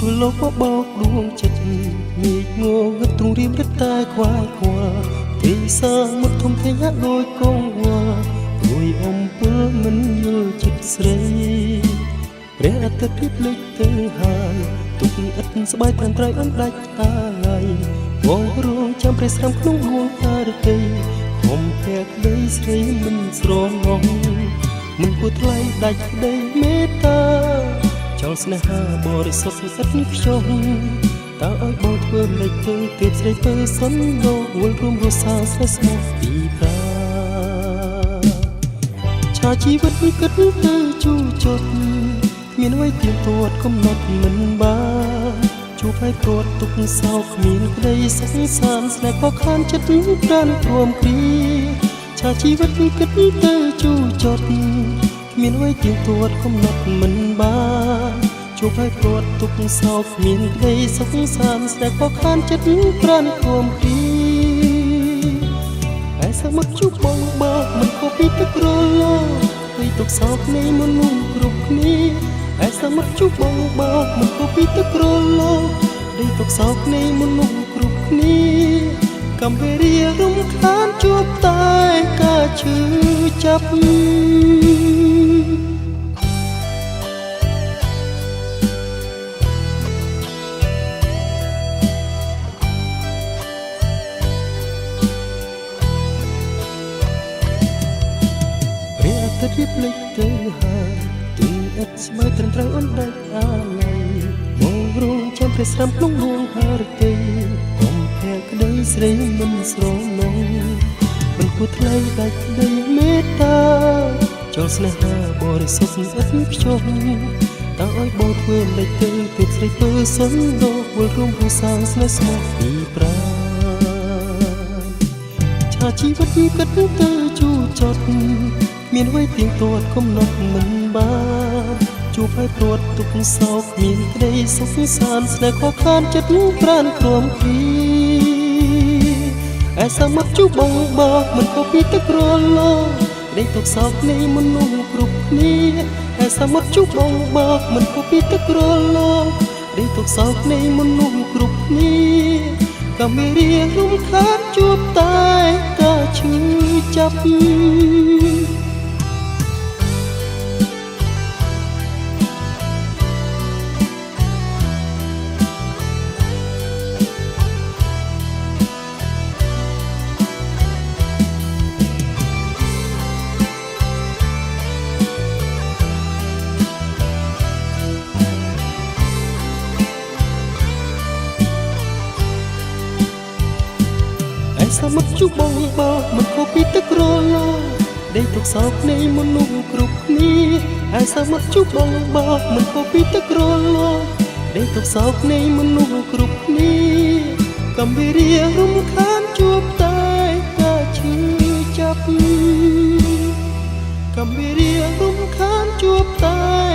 រលោកបបោកដួងចិត្តញៀកងងឹតទ្រង់រៀមរឹតតែខ្វាយខ្វល់ទីសាមុតធំធេញដោយកងវល់ព្រួយអំពុលមិនយល់ចិត្តស្រីព្រះអាទិត្យព្រៀបលេចទៅហើយទុកឥតស្បាយត្រឹមត្រូវអនដាច់អាឡ័យវងរងចាំព្រះស្រាំក្នុងដួងតារតីខំភ័ក្រក្តីស្រីមិនស្រងងមិនគួរថ្លៃដាច់ក្តីមេត្តាចង់ស្នេហាបរិសុទ្ធឥតខ្ញុំតើឲ្យបងធ្វើលេចទៅទៀតស្រីពើសុនលោកវល់រួមរសាស្នេហ៍ស្មោះពីប្រាឆាជីវិតគិតទៅជួចត់មានអ្វីទៀងទាត់កំណត់មិនបានជួបឲ្យព្រាត់ទុកសោកគ្មានក្តីសង្សានស្នេហ៍ខកខានចិត្តប្រានព្រមគ្រាឆាជីវិតគិតទៅជួចត់គ្មានអ្វីទៀងទាត់កំណត់មិនបានជួបឲ្យព្រាត់ទុកសោកគ្មានក្តីសង្សានស្នេហ៍ខកខានចិត្តប្រានព្រមគ្រាតែសមុទ្រជួបបងមិនខុសពីទឹករលហើយទុកសោកនៃមនុស្សគ្រប់គ្នាតែសមុទ្រជួបបងមិនខុសពីទឹករលដែលទុកសោកនៃមនុស្សគ្រប់គ្នាកំពេរារំខានជួបតែការឈឺចាប់រៀបលេចទៅហើយទីឥតស្មើត្រឹមត្រូវអនដាច់អាឡ័យមករងចាំព្រះស្រាំក្នុងដួងហារតីកុំភ័ក្រក្តីស្រីមិនស្រងមិនគួរថ្លៃដាច់ក្តីមេត្តាចង់ស្នេហាបរិសុទ្ធឥតខ្ញុំតើឲ្យបងធ្វើលេចទៅទៀតស្រីពើសុនលោកវល់រួមរសាស្នេហ៍ស្មោះពីប្រាឆាជីវិតគិតទៅជួចត់មានអ្វីទៀងទាត់កំណត់មិនបានជួបឲ្យព្រាត់ទុកសោកមានក្តីសង្សានស្នេហ៍ខកខានចិត្តប្រានព្រមគ្រាឯសមុទ្រជួបបងមិនខុសពីទឹករលក្តីទុកសោកនៃមនុស្សគ្រប់គ្នាឯសមុទ្រជួបបងមិនខុសពីទឹករលក្តីទុកសោកនៃមនុស្សគ្រប់គ្នាក៏មានរៀងរំខានជួបតែការឈឺចាប់សមុទ្រជួបបងមិនខុសពីទឹករលដែលទុកសោកនៃមនុស្សគ្រប់គ្នាឯសមុទ្រជួបបងមិនខុសពីទឹករលដែលទុកសោកនៃមនុស្សគ្រប់គ្នាកំពេរារំខានជួបតែការឈឺចាប់កំពេរារំខានជួបតែ